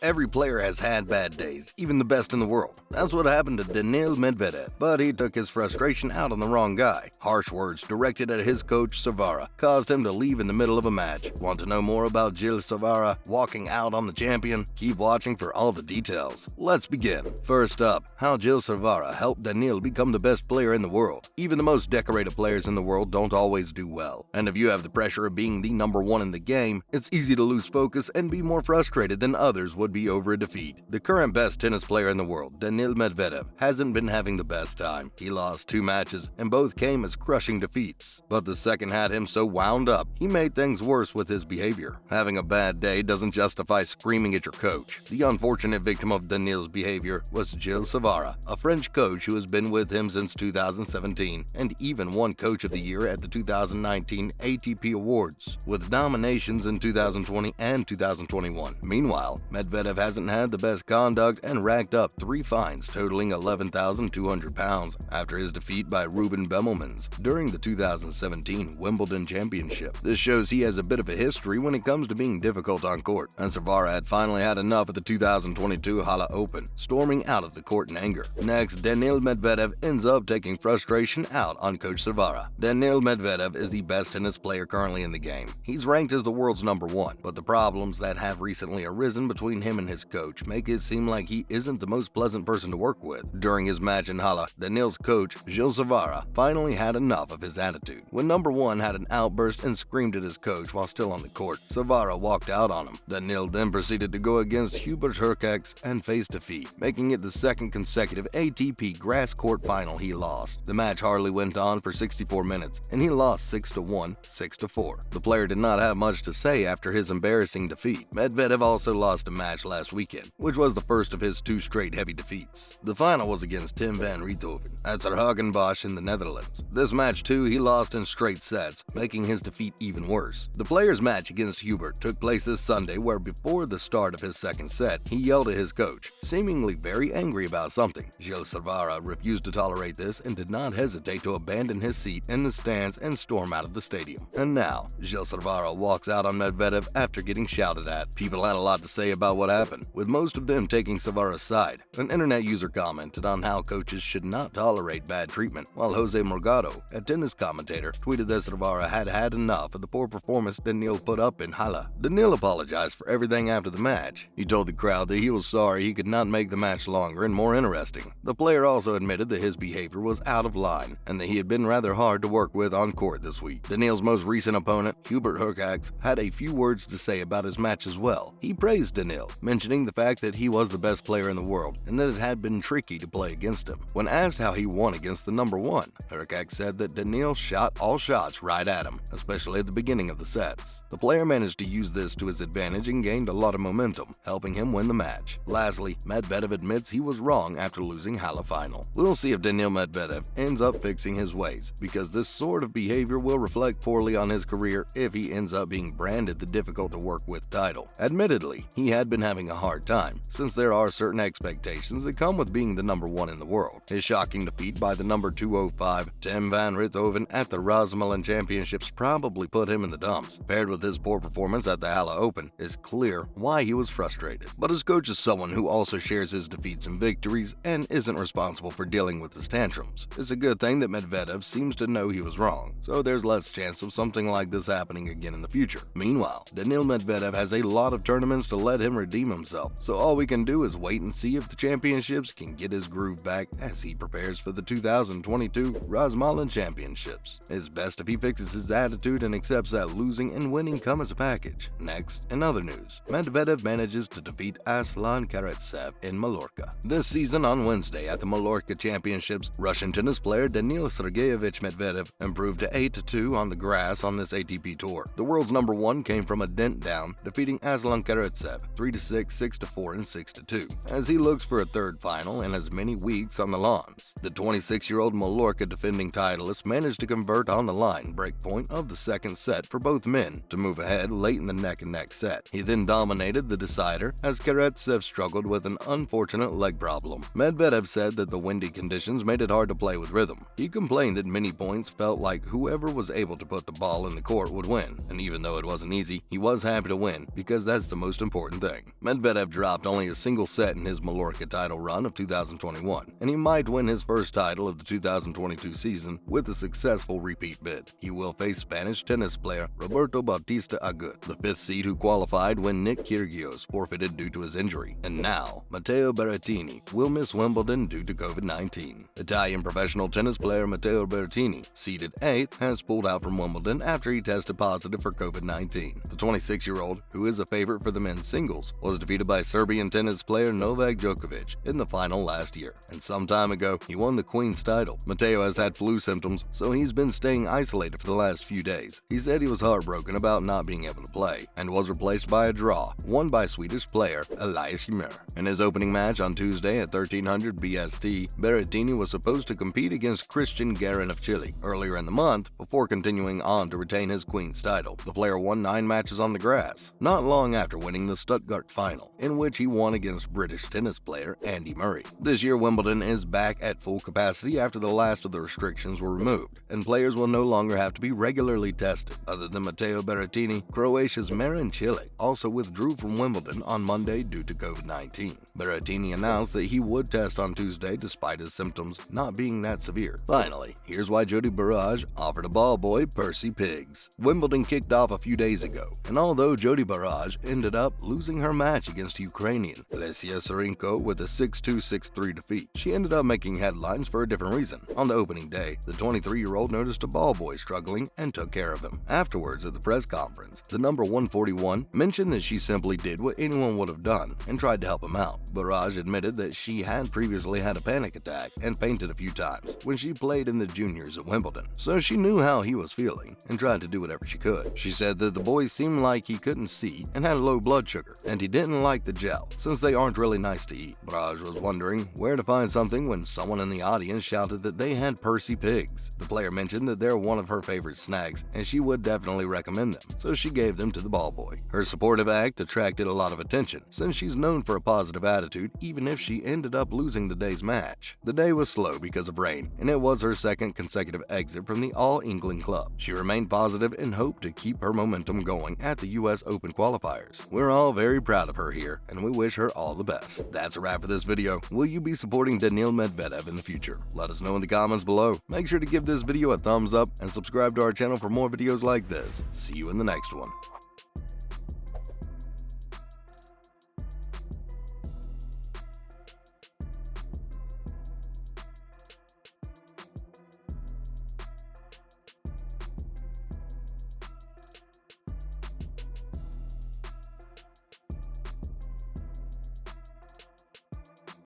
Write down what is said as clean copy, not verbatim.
Every player has had bad days, even the best in the world. That's what happened to Daniil Medvedev, but he took his frustration out on the wrong guy. Harsh words directed at his coach Savara caused him to leave in the middle of a match. Want to know more about Gilles Savara walking out on the champion? Keep watching for all the details. Let's begin. First up, how Gilles Savara helped Daniil become the best player in the world. Even the most decorated players in the world don't always do well. And if you have the pressure of being the number one in the game, it's easy to lose focus and be more frustrated than others would be over a defeat. The current best tennis player in the world, Daniil Medvedev, hasn't been having the best time. He lost 2 matches, and both came as crushing defeats. But the second had him so wound up, he made things worse with his behavior. Having a bad day doesn't justify screaming at your coach. The unfortunate victim of Daniil's behavior was Gilles Savara, a French coach who has been with him since 2017 and even won Coach of the Year at the 2019 ATP Awards, with nominations in 2020 and 2021. Meanwhile, Medvedev hasn't had the best conduct and racked up 3 fines totaling £11,200 after his defeat by Ruben Bemelmans during the 2017 Wimbledon Championship. This shows he has a bit of a history when it comes to being difficult on court, and Savara had finally had enough at the 2022 Halle Open, storming out of the court in anger. Next, Daniil Medvedev ends up taking frustration out on Coach Savara. Daniil Medvedev is the best tennis player currently in the game. He's ranked as the world's number 1, but the problems that have recently arisen between him and his coach make it seem like he isn't the most pleasant person to work with. During his match in Halle, Daniil's coach, Gilles Savara, finally had enough of his attitude. When number 1 had an outburst and screamed at his coach while still on the court, Savara walked out on him. Daniil then proceeded to go against Hubert Hurkacz and face defeat, making it the second consecutive ATP grass court final he lost. The match hardly went on for 64 minutes, and he lost 6-1, 6-4. The player did not have much to say after his embarrassing defeat. Medvedev also lost a match last weekend, which was the first of his 2 straight heavy defeats. The final was against Tim van Rijthoven at Hertogenbosch in the Netherlands. This match too, he lost in straight sets, making his defeat even worse. The player's match against Hubert took place this Sunday, where before the start of his second set, he yelled at his coach, seemingly very angry about something. Gilles Savara refused to tolerate this and did not hesitate to abandon his seat in the stands and storm out of the stadium. And now, Gilles Savara walks out on Medvedev after getting shouted at. People had a lot to say about what happened, with most of them taking Savara's side. An internet user commented on how coaches should not tolerate bad treatment, while Jose Morgado, a tennis commentator, tweeted that Savara had had enough of the poor performance Daniil put up in Halle. Daniil apologized for everything after the match. He told the crowd that he was sorry he could not make the match longer and more interesting. The player also admitted that his behavior was out of line and that he had been rather hard to work with on court this week. Daniil's most recent opponent, Hubert Hurkacz, had a few words to say about his match as well. He praised Daniil, mentioning the fact that he was the best player in the world and that it had been tricky to play against him. When asked how he won against the number 1, Hurkacz said that Daniil shot all shots right at him, especially at the beginning of the sets. The player managed to use this to his advantage and gained a lot of momentum, helping him win the match. Lastly, Medvedev admits he was wrong after losing Halle final. We'll see if Daniil Medvedev ends up fixing his ways, because this sort of behavior will reflect poorly on his career if he ends up being branded the difficult to work with title. Admittedly, he had been having a hard time, since there are certain expectations that come with being the number 1 in the world. His shocking defeat by the number 205, Tim van Rijthoven, at the Rosmalen Championships probably put him in the dumps. Paired with his poor performance at the Halle Open, it's clear why he was frustrated. But his coach is someone who also shares his defeats and victories and isn't responsible for dealing with his tantrums. It's a good thing that Medvedev seems to know he was wrong, so there's less chance of something like this happening again in the future. Meanwhile, Daniil Medvedev has a lot of tournaments to let him redeem himself, so all we can do is wait and see if the championships can get his groove back as he prepares for the 2022 Rosmalen Championships. It's best if he fixes his attitude and accepts that losing and winning come as a package. Next, in other news, Medvedev manages to defeat Aslan Karatsev in Mallorca. This season on Wednesday at the Mallorca Championships, Russian tennis player Daniil Sergeyevich Medvedev improved to 8-2 on the grass on this ATP tour. The world's number 1 came from a dent down, defeating Aslan Karatsev 3-6, 6-4, and 6-2, as he looks for a third final in as many weeks on the lawns. The 26-year-old Mallorca defending titleist managed to convert on the line breakpoint of the second set for both men to move ahead late in the neck-and-neck set. He then dominated the decider as Karatsev struggled with an unfortunate leg problem. Medvedev said that the windy conditions made it hard to play with rhythm. He complained that many points felt like whoever was able to put the ball in the court would win, and even though it wasn't easy, he was happy to win because that's the most important thing. game. Medvedev dropped only a single set in his Mallorca title run of 2021, and he might win his first title of the 2022 season with a successful repeat bid. He will face Spanish tennis player Roberto Bautista Agut, the fifth seed who qualified when Nick Kyrgios forfeited due to his injury. And now, Matteo Berrettini will miss Wimbledon due to COVID-19. Italian professional tennis player Matteo Berrettini, seeded 8th, has pulled out from Wimbledon after he tested positive for COVID-19. The 26-year-old, who is a favorite for the men's singles, was defeated by Serbian tennis player Novak Djokovic in the final last year, and some time ago he won the Queen's title. Matteo has had flu symptoms, so he's been staying isolated for the last few days. He said he was heartbroken about not being able to play, and was replaced by a draw, won by Swedish player Elias Ymer. In his opening match on Tuesday at 1300 BST, Berrettini was supposed to compete against Christian Garin of Chile earlier in the month before continuing on to retain his Queen's title. The player won 9 matches on the grass, not long after winning the Stuttgart final, in which he won against British tennis player Andy Murray. This year, Wimbledon is back at full capacity after the last of the restrictions were removed, and players will no longer have to be regularly tested. Other than Matteo Berrettini, Croatia's Marin Cilic also withdrew from Wimbledon on Monday due to COVID-19. Berrettini announced that he would test on Tuesday despite his symptoms not being that severe. Finally, here's why Jody Barrage offered a ball boy Percy Pigs. Wimbledon kicked off a few days ago, and although Jody Barrage ended up losing her match against Ukrainian Lesia Sarenko with a 6-2, 6-3 defeat, she ended up making headlines for a different reason. On the opening day, the 23-year-old noticed a ball boy struggling and took care of him. Afterwards, at the press conference, the number 141 mentioned that she simply did what anyone would have done and tried to help him out. Barrage admitted that she had previously had a panic attack and fainted a few times when she played in the juniors at Wimbledon, so she knew how he was feeling and tried to do whatever she could. She said that the boy seemed like he couldn't see and had low blood sugar, and he didn't like the gel since they aren't really nice to eat. Barrage was wondering where to find something when someone in the audience shouted that they had Percy Pigs. The player mentioned that they're one of her favorite snacks and she would definitely recommend them, so she gave them to the ball boy. Her supportive act attracted a lot of attention since she's known for a positive attitude even if she ended up losing the day's match. The day was slow because of rain, and it was her second consecutive exit from the All England club. She remained positive and hoped to keep her momentum going at the US Open qualifiers. We're all very proud of her here, and we wish her all the best. That's a wrap for this video. Will you be supporting Daniil Medvedev in the future? Let us know in the comments below. Make sure to give this video a thumbs up and subscribe to our channel for more videos like this. See you in the next one.